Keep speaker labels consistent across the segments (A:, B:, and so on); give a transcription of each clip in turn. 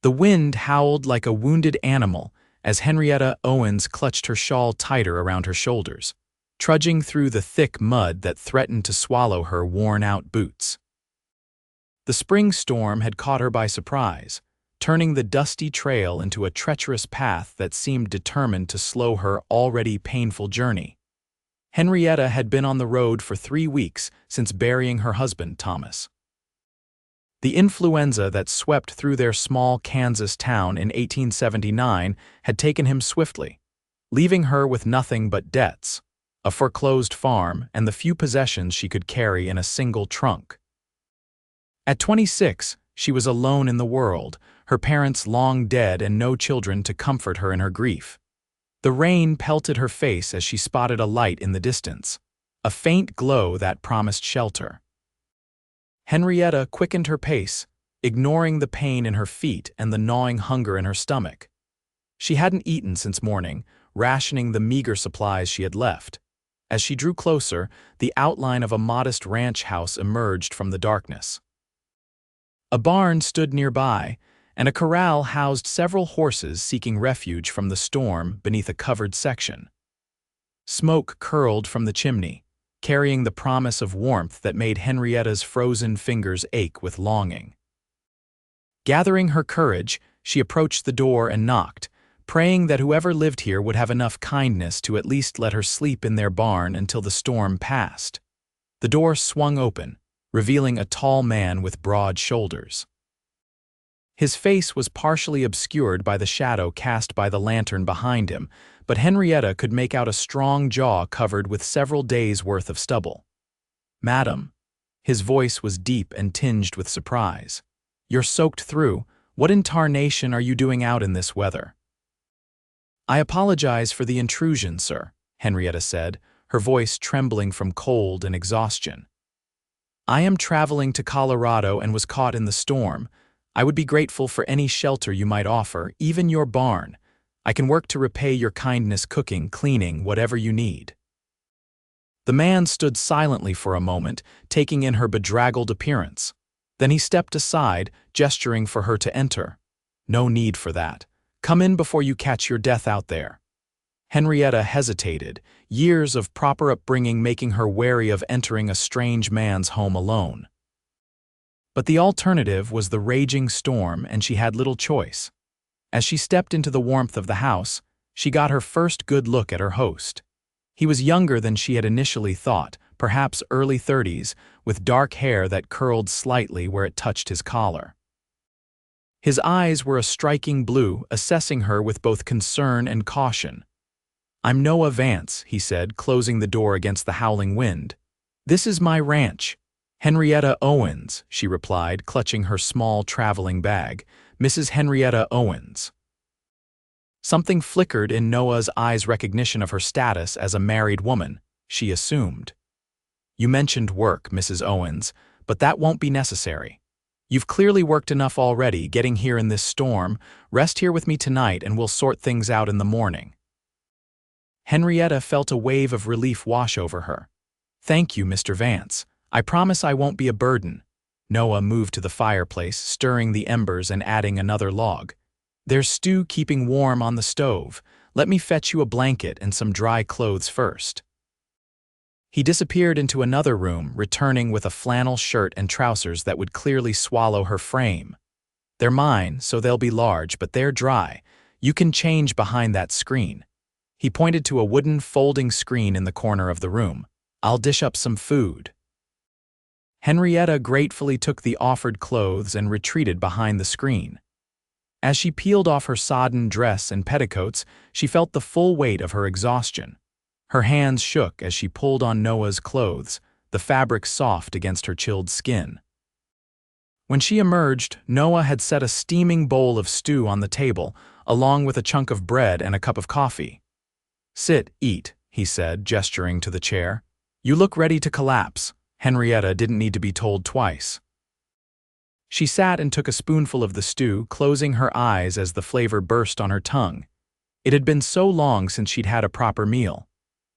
A: The wind howled like a wounded animal as Henrietta Owens clutched her shawl tighter around her shoulders, trudging through the thick mud that threatened to swallow her worn-out boots. The spring storm had caught her by surprise, turning the dusty trail into a treacherous path that seemed determined to slow her already painful journey. Henrietta had been on the road for 3 weeks since burying her husband, Thomas. The influenza that swept through their small Kansas town in 1879 had taken him swiftly, leaving her with nothing but debts, a foreclosed farm, and the few possessions she could carry in a single trunk. At 26, she was alone in the world, her parents long dead and no children to comfort her in her grief. The rain pelted her face as she spotted a light in the distance, a faint glow that promised shelter. Henrietta quickened her pace, ignoring the pain in her feet and the gnawing hunger in her stomach. She hadn't eaten since morning, rationing the meager supplies she had left. As she drew closer, the outline of a modest ranch house emerged from the darkness. A barn stood nearby, and a corral housed several horses seeking refuge from the storm beneath a covered section. Smoke curled from the chimney, carrying the promise of warmth that made Henrietta's frozen fingers ache with longing. Gathering her courage, she approached the door and knocked, praying that whoever lived here would have enough kindness to at least let her sleep in their barn until the storm passed. The door swung open, revealing a tall man with broad shoulders. His face was partially obscured by the shadow cast by the lantern behind him, but Henrietta could make out a strong jaw covered with several days' worth of stubble. "Madam," his voice was deep and tinged with surprise. "You're soaked through. What in tarnation are you doing out in this weather?" "I apologize for the intrusion, sir," Henrietta said, her voice trembling from cold and exhaustion. "I am traveling to Colorado and was caught in the storm. I would be grateful for any shelter you might offer, even your barn. I can work to repay your kindness cooking, cleaning, whatever you need." The man stood silently for a moment, taking in her bedraggled appearance. Then he stepped aside, gesturing for her to enter. "No need for that. Come in before you catch your death out there." Henrietta hesitated, years of proper upbringing making her wary of entering a strange man's home alone. But the alternative was the raging storm, and she had little choice. As she stepped into the warmth of the house, she got her first good look at her host. He was younger than she had initially thought, perhaps early 30s, with dark hair that curled slightly where it touched his collar. His eyes were a striking blue, assessing her with both concern and caution. "I'm Noah Vance," he said, closing the door against the howling wind. "This is my ranch." "Henrietta Owens," she replied, clutching her small traveling bag. "Mrs. Henrietta Owens." Something flickered in Noah's eyes' recognition of her status as a married woman, she assumed. "You mentioned work, Mrs. Owens, but that won't be necessary. You've clearly worked enough already getting here in this storm. Rest here with me tonight and we'll sort things out in the morning." Henrietta felt a wave of relief wash over her. "Thank you, Mr. Vance. I promise I won't be a burden." Noah moved to the fireplace, stirring the embers and adding another log. "There's stew keeping warm on the stove. Let me fetch you a blanket and some dry clothes first." He disappeared into another room, returning with a flannel shirt and trousers that would clearly swallow her frame. "They're mine, so they'll be large, but they're dry. You can change behind that screen." He pointed to a wooden folding screen in the corner of the room. "I'll dish up some food." Henrietta gratefully took the offered clothes and retreated behind the screen. As she peeled off her sodden dress and petticoats, she felt the full weight of her exhaustion. Her hands shook as she pulled on Noah's clothes, the fabric soft against her chilled skin. When she emerged, Noah had set a steaming bowl of stew on the table, along with a chunk of bread and a cup of coffee. "Sit, eat," he said, gesturing to the chair. "You look ready to collapse." Henrietta didn't need to be told twice. She sat and took a spoonful of the stew, closing her eyes as the flavor burst on her tongue. It had been so long since she'd had a proper meal.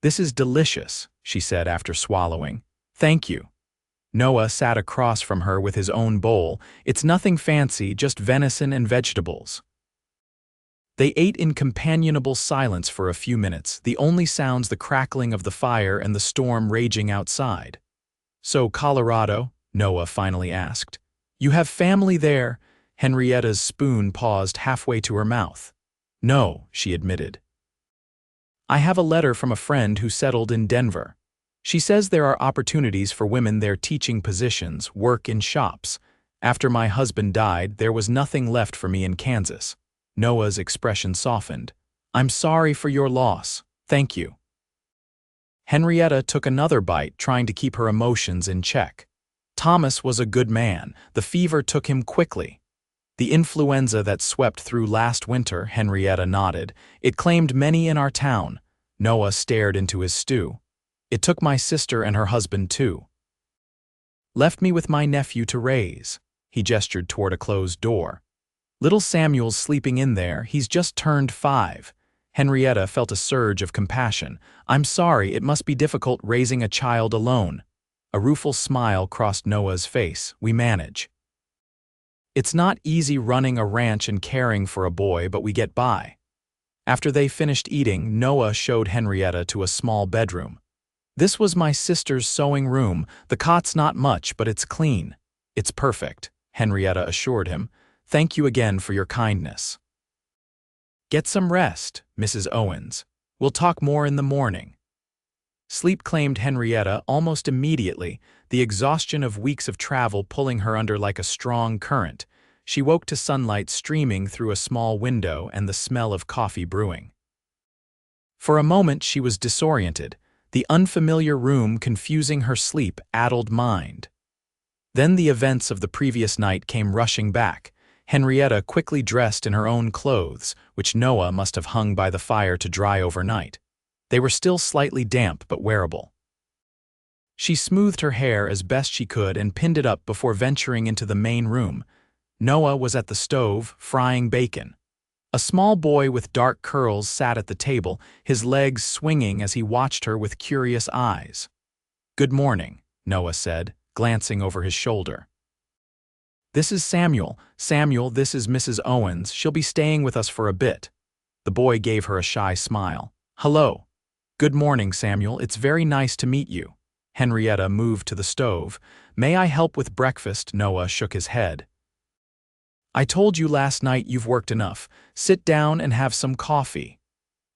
A: "This is delicious," she said after swallowing. "Thank you." Noah sat across from her with his own bowl. It's nothing fancy, just venison and vegetables. They ate in companionable silence for a few minutes, the only sounds the crackling of the fire and the storm raging outside. "So, Colorado?" Noah finally asked. "You have family there?" Henrietta's spoon paused halfway to her mouth. "No," she admitted. "I have a letter from a friend who settled in Denver. She says there are opportunities for women there, teaching positions, work in shops. After my husband died, there was nothing left for me in Kansas." Noah's expression softened. "I'm sorry for your loss. Thank you." Henrietta took another bite, trying to keep her emotions in check. Thomas was a good man. The fever took him quickly. "The influenza that swept through last winter," Henrietta nodded. "It claimed many in our town." Noah stared into his stew. "It took my sister and her husband too. Left me with my nephew to raise." He gestured toward a closed door. "Little Samuel's sleeping in there. He's just turned 5. Henrietta felt a surge of compassion. "I'm sorry, it must be difficult raising a child alone." A rueful smile crossed Noah's face. "We manage. It's not easy running a ranch and caring for a boy, but we get by." After they finished eating, Noah showed Henrietta to a small bedroom. "This was my sister's sewing room. The cot's not much, but it's clean." "It's perfect," Henrietta assured him. "Thank you again for your kindness." "Get some rest, Mrs. Owens. We'll talk more in the morning." Sleep claimed Henrietta almost immediately, the exhaustion of weeks of travel pulling her under like a strong current. She woke to sunlight streaming through a small window and the smell of coffee brewing. For a moment she was disoriented, the unfamiliar room confusing her sleep-addled mind. Then the events of the previous night came rushing back. Henrietta quickly dressed in her own clothes, which Noah must have hung by the fire to dry overnight. They were still slightly damp but wearable. She smoothed her hair as best she could and pinned it up before venturing into the main room. Noah was at the stove, frying bacon. A small boy with dark curls sat at the table, his legs swinging as he watched her with curious eyes. "Good morning," Noah said, glancing over his shoulder. "This is Samuel. Samuel, this is Mrs. Owens. She'll be staying with us for a bit." The boy gave her a shy smile. "Hello." "Good morning, Samuel. It's very nice to meet you." Henrietta moved to the stove. "May I help with breakfast?" Noah shook his head. "I told you last night you've worked enough. Sit down and have some coffee."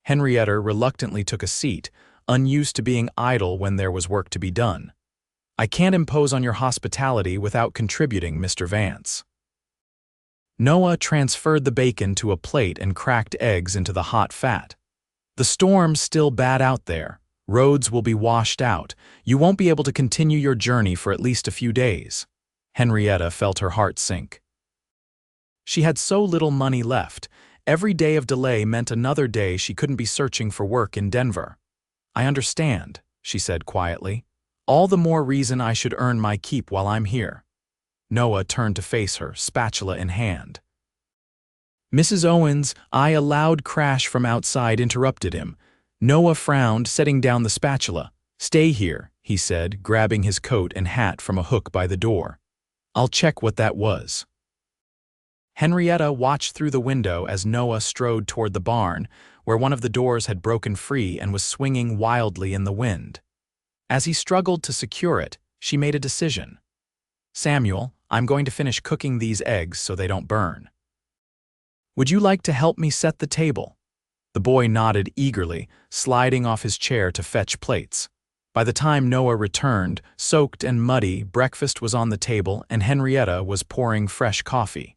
A: Henrietta reluctantly took a seat, unused to being idle when there was work to be done. "I can't impose on your hospitality without contributing, Mr. Vance." Noah transferred the bacon to a plate and cracked eggs into the hot fat. "The storm's still bad out there. Roads will be washed out. You won't be able to continue your journey for at least a few days." Henrietta felt her heart sink. She had so little money left. Every day of delay meant another day she couldn't be searching for work in Denver. "I understand," she said quietly. "All the more reason I should earn my keep while I'm here." Noah turned to face her, spatula in hand. "Mrs. Owens," a loud crash from outside interrupted him. Noah frowned, setting down the spatula. "Stay here," he said, grabbing his coat and hat from a hook by the door. "I'll check what that was." Henrietta watched through the window as Noah strode toward the barn, where one of the doors had broken free and was swinging wildly in the wind. As he struggled to secure it, she made a decision. "Samuel, I'm going to finish cooking these eggs so they don't burn. Would you like to help me set the table?" The boy nodded eagerly, sliding off his chair to fetch plates. By the time Noah returned, soaked and muddy, breakfast was on the table and Henrietta was pouring fresh coffee.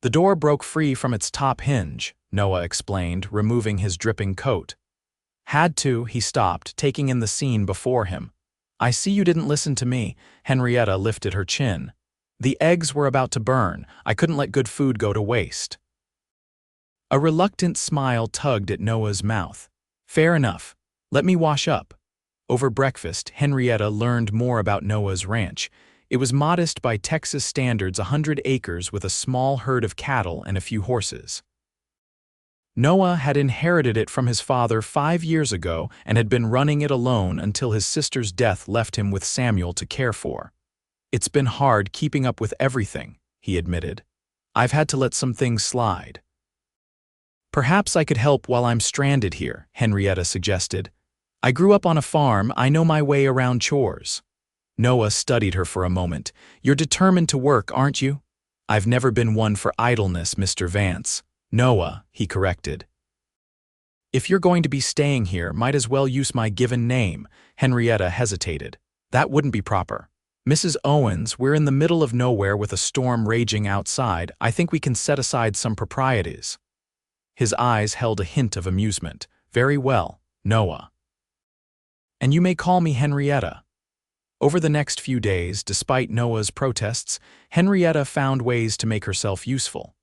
A: "The door broke free from its top hinge," Noah explained, removing his dripping coat. "Had to," he stopped, taking in the scene before him. "I see you didn't listen to me." Henrietta lifted her chin. "The eggs were about to burn. I couldn't let good food go to waste." A reluctant smile tugged at Noah's mouth. "Fair enough. Let me wash up." Over breakfast, Henrietta learned more about Noah's ranch. It was modest by Texas standards, 100 acres with a small herd of cattle and a few horses. Noah had inherited it from his father 5 years ago and had been running it alone until his sister's death left him with Samuel to care for. "It's been hard keeping up with everything," he admitted. "I've had to let some things slide." "Perhaps I could help while I'm stranded here," Henrietta suggested. "I grew up on a farm, I know my way around chores." Noah studied her for a moment. "You're determined to work, aren't you?" "I've never been one for idleness, Mr. Vance." "Noah," he corrected. "If you're going to be staying here, might as well use my given name." Henrietta hesitated. "That wouldn't be proper." "Mrs. Owens, we're in the middle of nowhere with a storm raging outside. I think we can set aside some proprieties." His eyes held a hint of amusement. "Very well, Noah. And you may call me Henrietta." Over the next few days, despite Noah's protests, Henrietta found ways to make herself useful.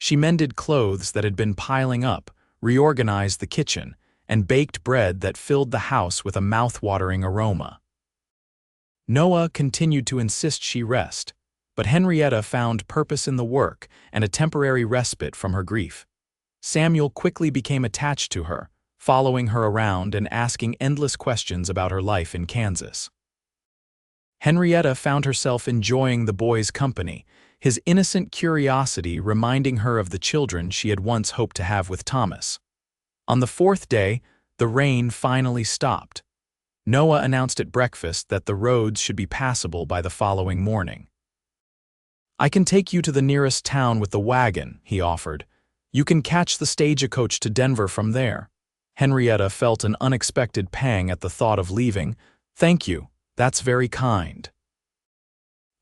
A: She mended clothes that had been piling up, reorganized the kitchen, and baked bread that filled the house with a mouth-watering aroma. Noah continued to insist she rest, but Henrietta found purpose in the work and a temporary respite from her grief. Samuel quickly became attached to her, following her around and asking endless questions about her life in Kansas. Henrietta found herself enjoying the boy's company, his innocent curiosity reminding her of the children she had once hoped to have with Thomas. On the fourth day, the rain finally stopped. Noah announced at breakfast that the roads should be passable by the following morning. "I can take you to the nearest town with the wagon," he offered. "You can catch the stagecoach to Denver from there." Henrietta felt an unexpected pang at the thought of leaving. "Thank you, that's very kind."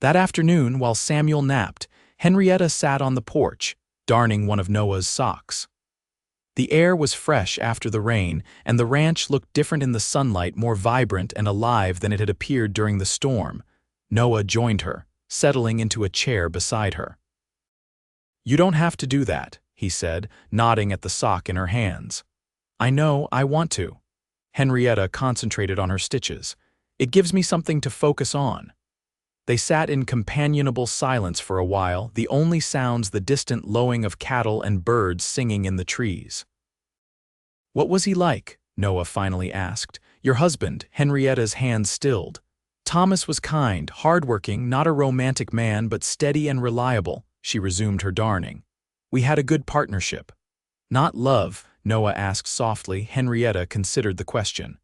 A: That afternoon, while Samuel napped, Henrietta sat on the porch, darning one of Noah's socks. The air was fresh after the rain, and the ranch looked different in the sunlight, more vibrant and alive than it had appeared during the storm. Noah joined her, settling into a chair beside her. "You don't have to do that," he said, nodding at the sock in her hands. "I know, I want to." Henrietta concentrated on her stitches. "It gives me something to focus on." They sat in companionable silence for a while, the only sounds the distant lowing of cattle and birds singing in the trees. "What was he like?" Noah finally asked. "Your husband?" Henrietta's hands stilled. "Thomas was kind, hardworking, not a romantic man, but steady and reliable." She resumed her darning. "We had a good partnership." "Not love?" Noah asked softly. Henrietta considered the question.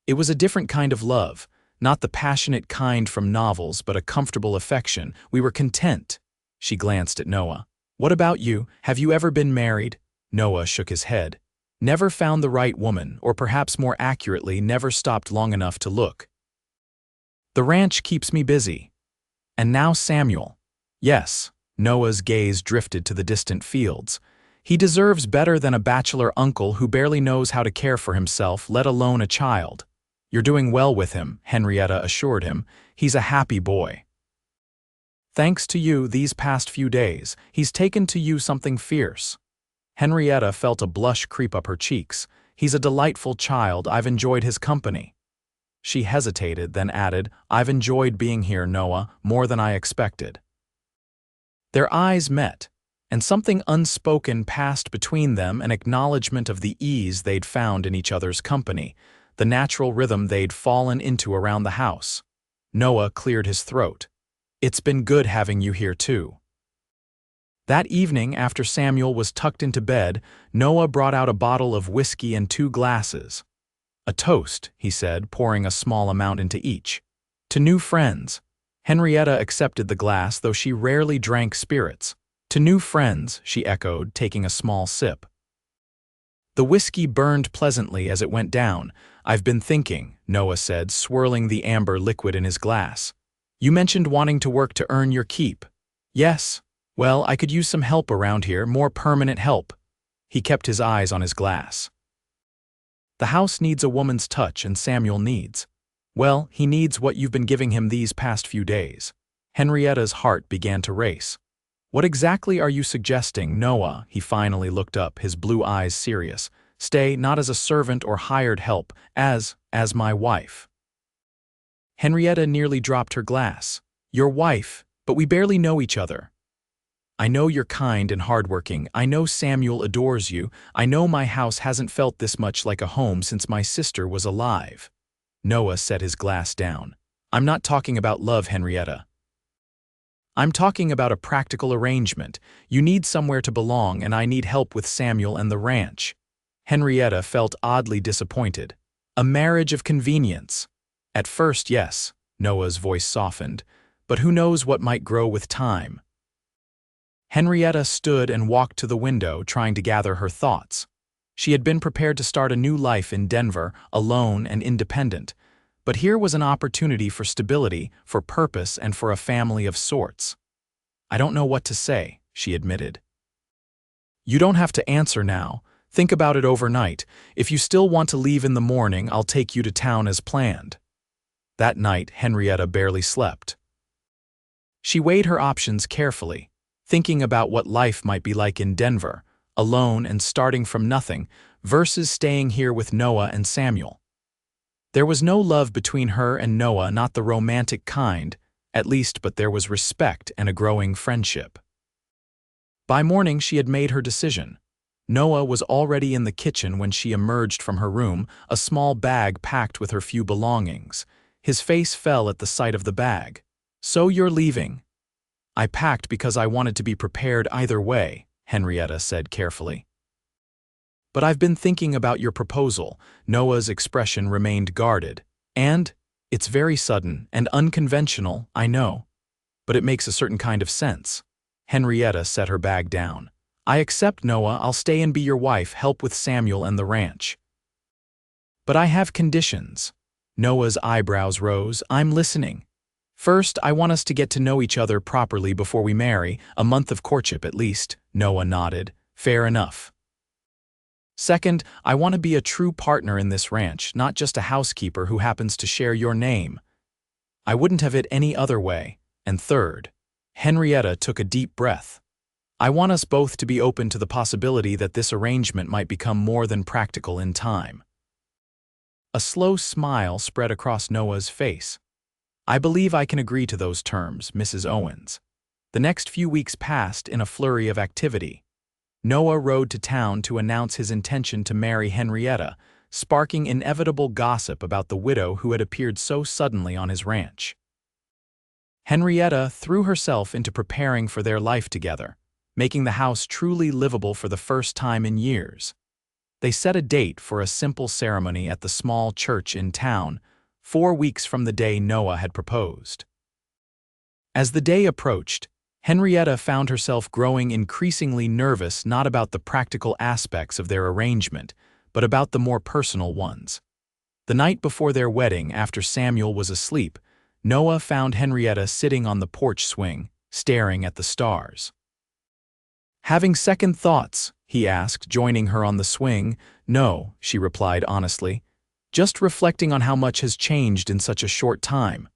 A: "It was a different kind of love. Not the passionate kind from novels, but a comfortable affection. We were content." She glanced at Noah. "What about you? Have you ever been married?" Noah shook his head. "Never found the right woman, or perhaps more accurately, never stopped long enough to look. The ranch keeps me busy." "And now Samuel." "Yes." Noah's gaze drifted to the distant fields. "He deserves better than a bachelor uncle who barely knows how to care for himself, let alone a child." "You're doing well with him," Henrietta assured him. "He's a happy boy. Thanks to you these past few days, he's taken to you something fierce." Henrietta felt a blush creep up her cheeks. "He's a delightful child. I've enjoyed his company." She hesitated, then added, "I've enjoyed being here, Noah, more than I expected." Their eyes met, and something unspoken passed between them, an acknowledgement of the ease they'd found in each other's company, the natural rhythm they'd fallen into around the house. Noah cleared his throat. "It's been good having you here too." That evening, after Samuel was tucked into bed, Noah brought out a bottle of whiskey and 2 glasses. "A toast," he said, pouring a small amount into each. "To new friends." Henrietta accepted the glass, though she rarely drank spirits. "To new friends," she echoed, taking a small sip. The whiskey burned pleasantly as it went down. "I've been thinking," Noah said, swirling the amber liquid in his glass. "You mentioned wanting to work to earn your keep." "Yes. Well, I could use some help around here, more permanent help." He kept his eyes on his glass. "The house needs a woman's touch, and Samuel needs. Well, he needs what you've been giving him these past few days." Henrietta's heart began to race. "What exactly are you suggesting, Noah?" He finally looked up, his blue eyes serious. "Stay, not as a servant or hired help, as my wife." Henrietta nearly dropped her glass. "Your wife, but we barely know each other." I know you're kind and hardworking. I know Samuel adores you. I know my house hasn't felt this much like a home since my sister was alive." Noah set his glass down. "I'm not talking about love, Henrietta. I'm talking about a practical arrangement. You need somewhere to belong, and I need help with Samuel and the ranch." Henrietta felt oddly disappointed. A marriage of convenience. At first, yes, Noah's voice softened, but who knows what might grow with time. Henrietta stood and walked to the window, trying to gather her thoughts. She had been prepared to start a new life in Denver, alone and independent. But here was an opportunity for stability, for purpose, and for a family of sorts. "I don't know what to say," she admitted. "You don't have to answer now. Think about it overnight. If you still want to leave in the morning, I'll take you to town as planned." That night, Henrietta barely slept. She weighed her options carefully, thinking about what life might be like in Denver, alone and starting from nothing, versus staying here with Noah and Samuel. There was no love between her and Noah, not the romantic kind, at least, but there was respect and a growing friendship. By morning, she had made her decision. Noah was already in the kitchen when she emerged from her room, a small bag packed with her few belongings. His face fell at the sight of the bag. "So you're leaving?" "I packed because I wanted to be prepared either way," Henrietta said carefully. "But I've been thinking about your proposal." Noah's expression remained guarded. "And it's very sudden and unconventional, I know. But it makes a certain kind of sense." Henrietta set her bag down. "I accept, Noah. I'll stay and be your wife, help with Samuel and the ranch." "But I have conditions." Noah's eyebrows rose. "I'm listening. First, I want us to get to know each other properly before we marry, a month of courtship at least." Noah nodded. "Fair enough." "Second, I want to be a true partner in this ranch, not just a housekeeper who happens to share your name. I wouldn't have it any other way. And third," Henrietta took a deep breath, "I want us both to be open to the possibility that this arrangement might become more than practical in time." A slow smile spread across Noah's face. "I believe I can agree to those terms, Mrs. Owens." The next few weeks passed in a flurry of activity. Noah rode to town to announce his intention to marry Henrietta, sparking inevitable gossip about the widow who had appeared so suddenly on his ranch. Henrietta threw herself into preparing for their life together, making the house truly livable for the first time in years. They set a date for a simple ceremony at the small church in town, 4 weeks from the day Noah had proposed. As the day approached, Henrietta found herself growing increasingly nervous, not about the practical aspects of their arrangement, but about the more personal ones. The night before their wedding, after Samuel was asleep, Noah found Henrietta sitting on the porch swing, staring at the stars. "Having second thoughts?" he asked, joining her on the swing. "No," she replied honestly. "Just reflecting on how much has changed in such a short time.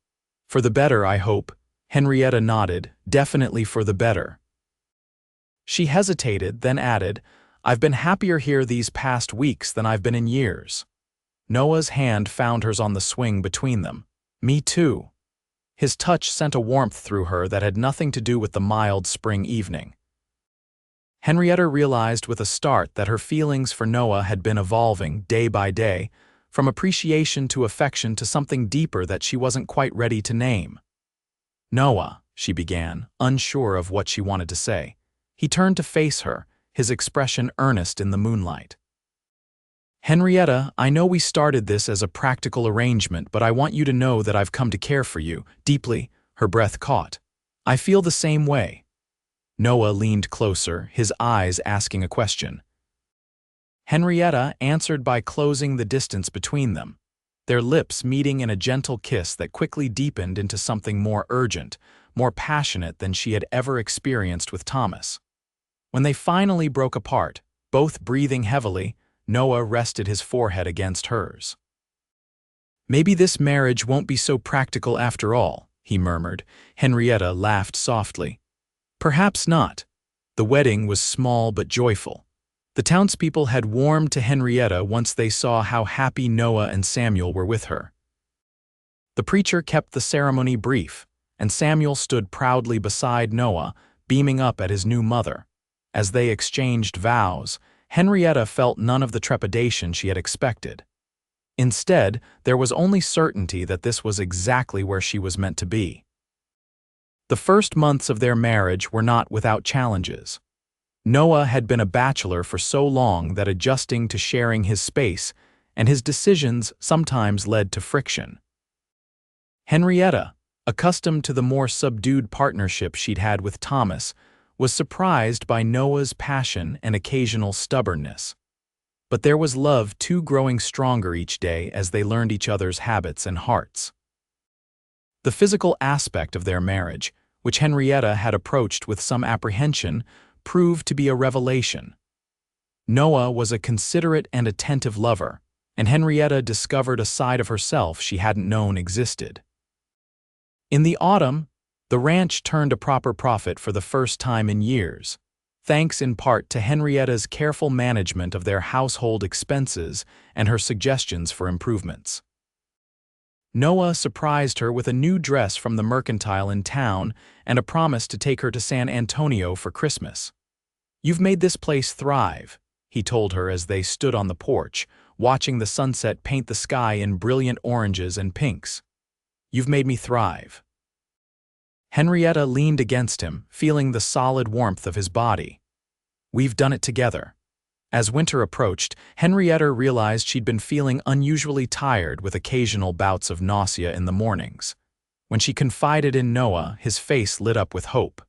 A: For the better, I hope." Henrietta nodded. "Definitely for the better." She hesitated, then added, "I've been happier here these past weeks than I've been in years." Noah's hand found hers on the swing between them. "Me too." His touch sent a warmth through her that had nothing to do with the mild spring evening. Henrietta realized with a start that her feelings for Noah had been evolving day by day, from appreciation to affection to something deeper that she wasn't quite ready to name. "Noah," she began, unsure of what she wanted to say. He turned to face her, his expression earnest in the moonlight. "Henrietta, I know we started this as a practical arrangement, but I want you to know that I've come to care for you, deeply." Her breath caught. "I feel the same way." Noah leaned closer, his eyes asking a question. Henrietta answered by closing the distance between them, their lips meeting in a gentle kiss that quickly deepened into something more urgent, more passionate than she had ever experienced with Thomas. When they finally broke apart, both breathing heavily, Noah rested his forehead against hers. "Maybe this marriage won't be so practical after all," he murmured. Henrietta laughed softly. "Perhaps not." The wedding was small but joyful. The townspeople had warmed to Henrietta once they saw how happy Noah and Samuel were with her. The preacher kept the ceremony brief, and Samuel stood proudly beside Noah, beaming up at his new mother. As they exchanged vows, Henrietta felt none of the trepidation she had expected. Instead, there was only certainty that this was exactly where she was meant to be. The first months of their marriage were not without challenges. Noah had been a bachelor for so long that adjusting to sharing his space and his decisions sometimes led to friction. Henrietta, accustomed to the more subdued partnership she'd had with Thomas, was surprised by Noah's passion and occasional stubbornness. But there was love too growing stronger each day as they learned each other's habits and hearts. The physical aspect of their marriage, which Henrietta had approached with some apprehension, proved to be a revelation. Noah was a considerate and attentive lover, and Henrietta discovered a side of herself she hadn't known existed. In the autumn, the ranch turned a proper profit for the first time in years, thanks in part to Henrietta's careful management of their household expenses and her suggestions for improvements. Noah surprised her with a new dress from the mercantile in town and a promise to take her to San Antonio for Christmas. "You've made this place thrive," he told her as they stood on the porch, watching the sunset paint the sky in brilliant oranges and pinks. "You've made me thrive." Henrietta leaned against him, feeling the solid warmth of his body. "We've done it together." As winter approached, Henrietta realized she'd been feeling unusually tired with occasional bouts of nausea in the mornings. When she confided in Noah, his face lit up with hope.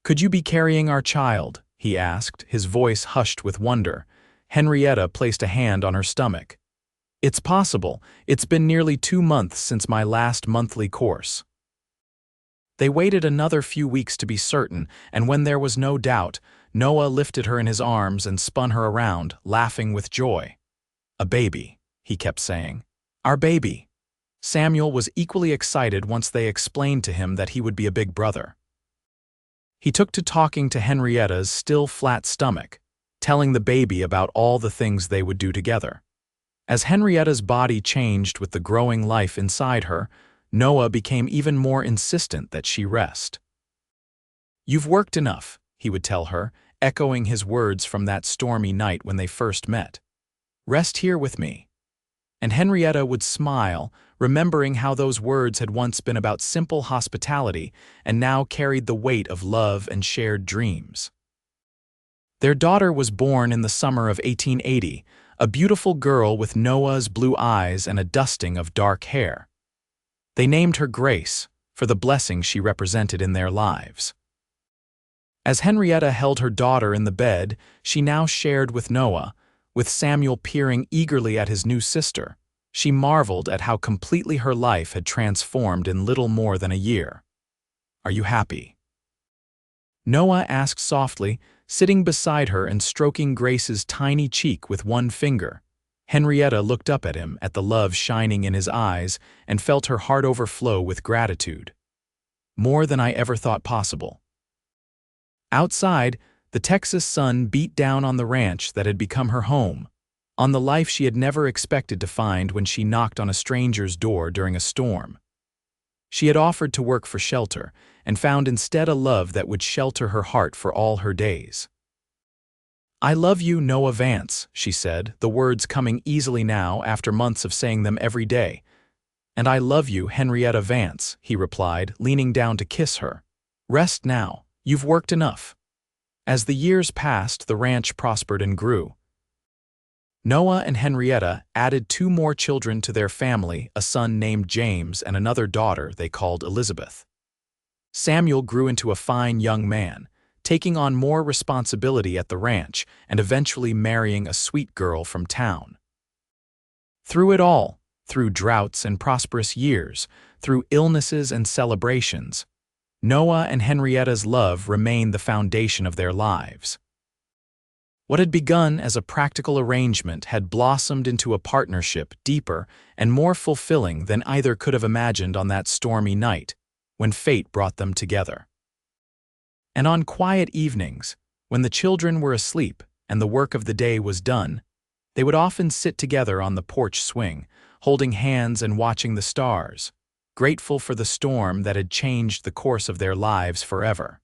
A: "Could you be carrying our child?" he asked, his voice hushed with wonder. Henrietta placed a hand on her stomach. "It's possible. It's been nearly 2 months since my last monthly course." They waited another few weeks to be certain, and when there was no doubt, Noah lifted her in his arms and spun her around, laughing with joy. "A baby," he kept saying. "Our baby." Samuel was equally excited once they explained to him that he would be a big brother. He took to talking to Henrietta's still flat stomach, telling the baby about all the things they would do together. As Henrietta's body changed with the growing life inside her, Noah became even more insistent that she rest. "You've worked enough," he would tell her, echoing his words from that stormy night when they first met. "Rest here with me." And Henrietta would smile, remembering how those words had once been about simple hospitality and now carried the weight of love and shared dreams. Their daughter was born in the summer of 1880, a beautiful girl with Noah's blue eyes and a dusting of dark hair. They named her Grace, for the blessing she represented in their lives. As Henrietta held her daughter in the bed, she now shared with Noah, with Samuel peering eagerly at his new sister. She marveled at how completely her life had transformed in little more than a year. "Are you happy?" Noah asked softly, sitting beside her and stroking Grace's tiny cheek with one finger. Henrietta looked up at him, at the love shining in his eyes, and felt her heart overflow with gratitude. "More than I ever thought possible." Outside, the Texas sun beat down on the ranch that had become her home, on the life she had never expected to find when she knocked on a stranger's door during a storm. She had offered to work for shelter, and found instead a love that would shelter her heart for all her days. "I love you, Noah Vance," she said, the words coming easily now after months of saying them every day. "And I love you, Henrietta Vance," he replied, leaning down to kiss her. "Rest now. You've worked enough." As the years passed, the ranch prospered and grew. Noah and Henrietta added 2 more children to their family, a son named James and another daughter they called Elizabeth. Samuel grew into a fine young man, taking on more responsibility at the ranch and eventually marrying a sweet girl from town. Through it all, through droughts and prosperous years, through illnesses and celebrations, Noah and Henrietta's love remained the foundation of their lives. What had begun as a practical arrangement had blossomed into a partnership deeper and more fulfilling than either could have imagined on that stormy night, when fate brought them together. And on quiet evenings, when the children were asleep and the work of the day was done, they would often sit together on the porch swing, holding hands and watching the stars, grateful for the storm that had changed the course of their lives forever.